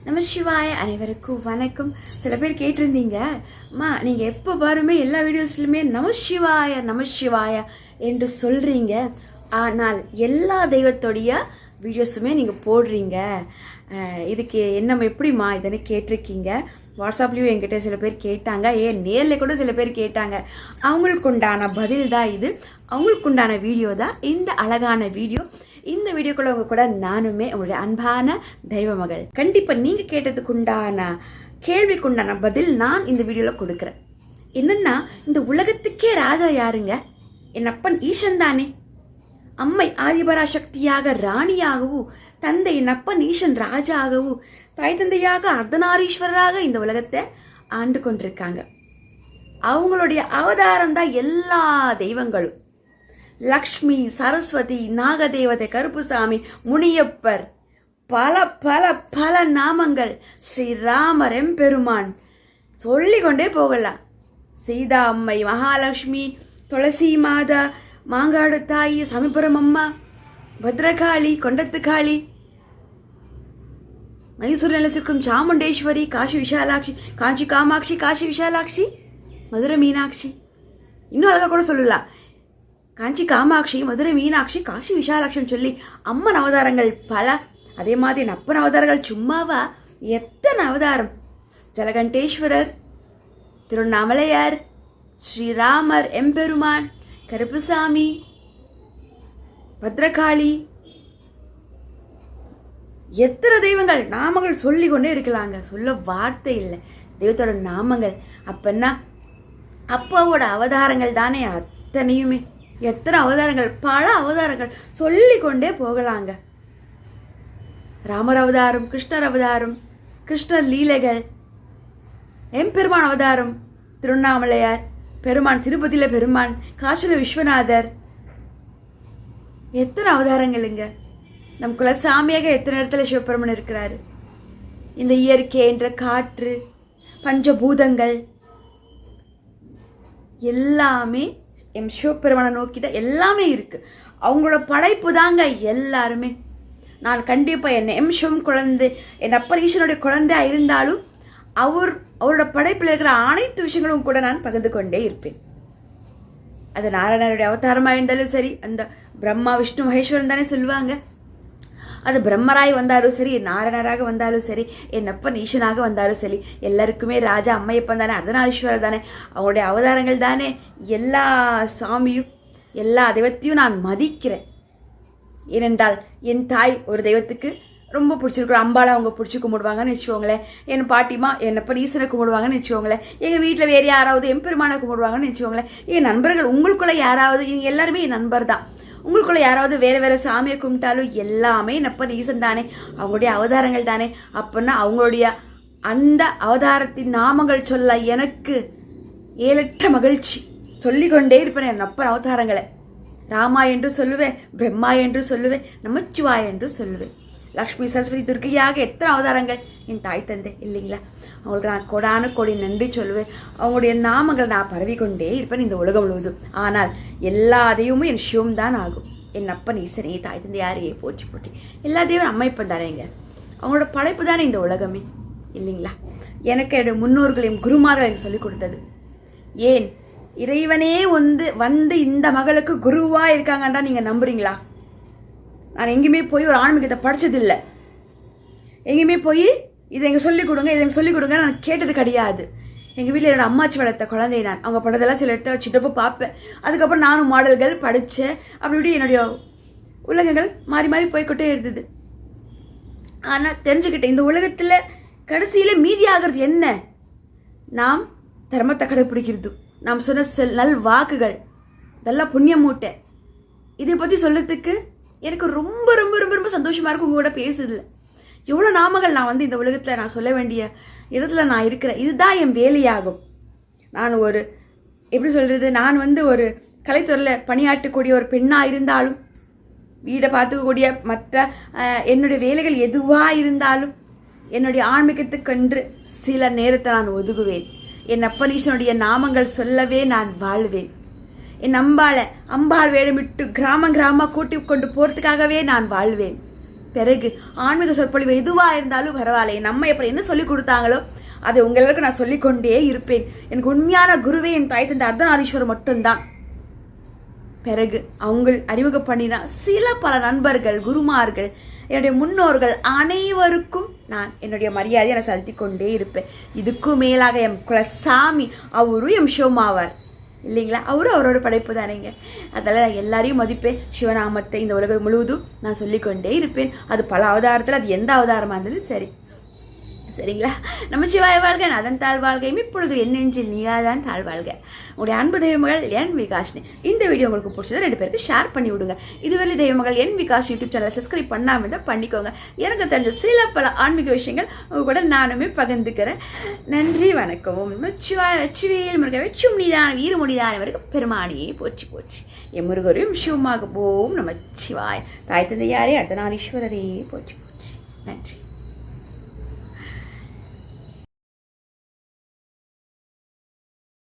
நம சிவாய அனைவருக்கும் வணக்கம். சில பேர் கேட்டிருந்தீங்க, அம்மா நீங்கள் எப்போ பாருமே எல்லா வீடியோஸ்லையுமே நம சிவாய என்று சொல்கிறீங்க, ஆனால் எல்லா தெய்வத்தோடைய வீடியோஸுமே நீங்கள் போடுறீங்க, இதுக்கு என்ன எப்படிம்மா இதனை கேட்டிருக்கீங்க. வாட்ஸ்அப்லேயும் என்கிட்ட சில பேர் கேட்டாங்க, ஏன் நேரில் கூட சில பேர் கேட்டாங்க. அவங்களுக்கு உண்டான பதில் தான் இது, அவங்களுக்கு உண்டான வீடியோ தான் இந்த அழகான வீடியோ. இந்த வீடியோக்குள்ள உங்க கூட நானுமே உங்களுடைய அன்பான தெய்வ மகள். கண்டிப்பாக நீங்கள் கேட்டதுக்கு உண்டான கேள்விக்குண்டான பதில் நான் இந்த வீடியோவில் கொடுக்குறேன். என்னன்னா, இந்த உலகத்துக்கே ராஜா யாருங்க? என் அப்பன் ஈசன் தானே. அம்மை ஆதிபராசக்தியாக ராணியாகவும், தந்தை என் அப்பன் ஈசன் ராஜாகவும், தாய் தந்தையாக அர்த்தநாரீஸ்வரராக இந்த உலகத்தை ஆண்டு கொண்டிருக்காங்க. அவங்களுடைய அவதாரம் தான் எல்லா தெய்வங்களும். லக்ஷ்மி, சரஸ்வதி, நாகதேவதை, கருப்புசாமி, முனியப்பர், பல பல பல நாமங்கள், ஸ்ரீராமர், எம்பெருமான், சொல்லிக்கொண்டே போகலாம். சீதா அம்மை, மகாலட்சுமி, துளசி மாதா, மாங்காடு தாயி, சமீபுரம் அம்மா, பத்ரகாளி, கொண்டத்துக்காளி, மைசூர் நிலத்திற்கும் சாமுண்டேஸ்வரி, காசி விஷாலாட்சி, காஞ்சி காமாட்சி, காசி விஷாலாட்சி, மதுரை மீனாட்சி, இன்னும் அழகாக கூட சொல்லலாம். காஞ்சி காமாட்சி, மதுரை மீனாட்சி, காசி விஷாலாட்சின்னு சொல்லி அம்மன் அவதாரங்கள் பல. அதே மாதிரி அப்பன் அவதாரங்கள் சும்மாவா, எத்தனை அவதாரம்! ஜலகண்டேஸ்வரர், திருவண்ணாமலையார், ஸ்ரீராமர், எம்பெருமான், கருப்புசாமி, பத்ரகாளி, எத்தனை தெய்வங்கள், நாமங்கள் சொல்லிக் கொண்டே இருக்கலாங்க. சொல்ல வார்த்தை இல்லை தெய்வத்தோட நாமங்கள். அப்பன்னா அப்பாவோட அவதாரங்கள் தானே அத்தனையுமே. எத்தனை அவதாரங்கள், பல அவதாரங்கள் சொல்லிக்கொண்டே போகலாங்க. ராமர் அவதாரம், கிருஷ்ணர் அவதாரம், கிருஷ்ணர் லீலைகள், எம்பெருமான் அவதாரம், திருவண்ணாமலையார் பெருமான், திருப்பதியில பெருமான், காசில விஸ்வநாதர், எத்தனை அவதாரங்களுங்க. நம் குலசாமியாக எத்தனை இடத்துல சிவபெருமான் இருக்கிறாரு. இந்த இயற்கை என்ற காற்று, பஞ்சபூதங்கள் எல்லாமே எம் சிவபெருமானை நோக்கி தான் எல்லாமே இருக்கு. அவங்களோட படைப்பு தாங்க எல்லாருமே. நான் கண்டிப்பா என்ன எம் சிவம் குழந்தை, என் அப்பன் ஈஸ்வரனுடைய குழந்தையா இருந்தாலும் அவரோட படைப்பில் இருக்கிற அனைத்து விஷயங்களும் கூட நான் பகிர்ந்து கொண்டே இருப்பேன். அது நாராயணருடைய அவதாரமா இருந்தாலும் சரி, அந்த பிரம்மா விஷ்ணு மகேஸ்வரன் தானே சொல்லுவாங்க. அது பிரம்மராய் வந்தாலும் சரி, நாராயணராக வந்தாலும் சரி, என் அப்பன் ஈசனாக வந்தாலும் சரி, எல்லாருக்குமே ராஜா அம்மையப்பன் தானே, அர்த்தநாரீஸ்வரர் தானே. அவங்களுடைய அவதாரங்கள் தானே. எல்லா சாமியும் எல்லா தெய்வத்தையும் நான் மதிக்கிறேன். ஏனென்றால் என் தாய் ஒரு தெய்வத்துக்கு ரொம்ப பிடிச்சிருக்கிறோம். அம்பாளை அவங்க பிடிச்சி கும்பிடுவாங்கன்னு வச்சுக்கோங்களேன். என் பாட்டிமா என் அப்பன் ஈசனை கும்பிடுவாங்கன்னு வச்சுக்கோங்களேன். எங்கள் வீட்டில் வேறு யாராவது எம்பெருமானை கும்பிடுவாங்கன்னு வச்சுக்கோங்களேன். என் நண்பர்கள் உங்களுக்குள்ள யாராவது, எல்லாருமே என் நண்பர் தான். உங்களுக்குள்ள யாராவது வேற சாமியை கும்பிட்டாலும் எல்லாமே அப்பன் ஈசன் தானே, அவங்களுடைய அவதாரங்கள் தானே. அப்படின்னா அவங்களுடைய அந்த அவதாரத்தின் நாமங்கள் சொல்ல எனக்கு ஏழற்ற மகிழ்ச்சி. சொல்லிக்கொண்டே இருப்பேன் என் அப்பன் அவதாரங்களை. ராமா என்று சொல்லுவேன், பிரம்மா என்று சொல்லுவேன், நமச்சிவாய என்று சொல்லுவேன். லக்ஷ்மி, சரஸ்வதி, துர்க்கையாக எத்தனை அவதாரங்கள் என் தாய் தந்தை இல்லைங்களா. அவங்களுக்கு நான் கோடான கோடி நன்றி சொல்லுவேன். அவங்களுடைய நாமங்களை நான் பரவிக்கொண்டே இருப்பேன் இந்த உலகம் முழுவதும். ஆனால் எல்லா தெய்வமும் என் சிவம் தான் ஆகும். என் அப்பன் ஈசனே, தாய் தந்தை யாரையே போற்றி போற்றி எல்லா தெய்வம் அம்மைப்பன் தானேங்க. அவங்களோட படைப்பு தானே இந்த உலகமே இல்லைங்களா. எனக்கு என்னுடைய முன்னோர்கள், என் குருமார்கள் எனக்கு சொல்லிக் கொடுத்தது. ஏன் இறைவனே வந்து இந்த மகளுக்கு குருவா இருக்காங்கன்றா நீங்க நம்புறீங்களா? நான் எங்கேயுமே போய் ஒரு ஆன்மீகத்தை படிச்சதில்லை. எங்கேயுமே போய் இதை எங்க சொல்லிக் கொடுங்க, இதை சொல்லிக் கொடுங்க நான் கேட்டது கிடையாது. எங்கள் வீட்டில் என்னோட அம்மாச்சி வளர்த்த குழந்தை நான். அவங்க படத்தெல்லாம் சில இடத்துல வச்சுட்டப்போ பார்ப்பேன். அதுக்கப்புறம் நானும் மாடல்கள் படித்தேன். அப்படி என்னுடைய உலகங்கள் மாறி மாறி போய்கிட்டே இருந்தது. ஆனால் தெரிஞ்சுக்கிட்டேன், இந்த உலகத்தில் கடைசியில் மீதி ஆகிறது என்ன? நாம் தர்மத்தை கடைப்பிடிக்கிறது, நாம் சொன்ன நல் வாக்குகள், இதெல்லாம் புண்ணியம் மூட்டை. இதை பற்றி சொல்றதுக்கு எனக்கு ரொம்ப ரொம்ப ரொம்ப ரொம்ப சந்தோஷமா இருக்கும் உங்களோட பேசுதில்லை. எவ்வளோ நாமங்கள் நான் இந்த உலகத்தில் நான் சொல்ல வேண்டிய இடத்துல நான் இருக்கிறேன். இதுதான் என் வேலையாகும். நான் ஒரு எப்படி சொல்கிறது, நான் ஒரு கலைத்துறையில் பணியாற்றக்கூடிய ஒரு பெண்ணாக இருந்தாலும், வீடை பார்த்துக்கக்கூடிய மற்ற என்னுடைய வேலைகள் எதுவாக இருந்தாலும், என்னுடைய ஆன்மீகத்துக்கென்று சில நேரத்தை நான் ஒதுக்குவேன். என் அப்பனீசனுடைய நாமங்கள் சொல்லவே நான் வாழ்வேன். என் அம்பாள் வேடமிட்டு கிராம கூட்டி கொண்டு போகிறதுக்காகவே நான் வாழ்வேன். பிறகு ஆன்மீக சொற்பொழிவு எதுவாக இருந்தாலும் பரவாயில்ல, நம்ம எப்படி என்ன சொல்லி கொடுத்தாங்களோ அதை உங்களுக்கு நான் சொல்லிக்கொண்டே இருப்பேன். எனக்கு உண்மையான குருவே என் தாய் தந்தை அர்த்தநாரீஸ்வரர் மட்டும்தான். பிறகு அவங்க அறிமுகம் பண்ணினா சில பல நண்பர்கள், குருமார்கள், என்னுடைய முன்னோர்கள் அனைவருக்கும் நான் என்னுடைய மரியாதையை நான் செலுத்தி கொண்டே இருப்பேன். இதுக்கும் மேலாக எம் குலசாமி அவரும் எம் சிவமாவார் இல்லைங்களா? அவரும் அவரோட படைப்பு தானேங்க. அதனால நான் எல்லாரையும் மதிப்பேன். சிவநாமத்தை இந்த உலகம் முழுவதும் நான் சொல்லிக்கொண்டே இருப்பேன். அது பல அவதாரத்தில், அது எந்த அவதாரமாக இருந்தாலும் சரி, சரிங்களா? நம்ம சிவாய வாழ்க, அதன் தாழ்வாழ்கையும் இப்பொழுது என் நெஞ்சில் நீயாதான் தாழ்வாழ்க. உங்களுடைய அன்பு தெய்வமகள் என் விகாஷினி. இந்த வீடியோ உங்களுக்கு பிடிச்சதை 2 பேருக்கு ஷேர் பண்ணி விடுங்க. இதுவரை தெய்வமகள் என் விகாஷ் யூடியூப் சேனலை சப்ஸ்கிரைப் பண்ணாமல் இருந்தால் பண்ணிக்கோங்க. எனக்கு தெரிஞ்ச சில பல ஆன்மீக விஷயங்கள் உங்க கூட நானுமே பகிர்ந்துக்கிறேன். நன்றி, வணக்கம். சிவாயில் முருக வெச்சும் நீதான வீர முடிதான வரைக்கும் பெருமானியே போச்சு போச்சு. என் முருகரையும் சிவமாக போம் நம்ம சிவாய். தாய் தந்தையாரே அர்த்தநாரீஸ்வரரே போச்சு போச்சு. நன்றி.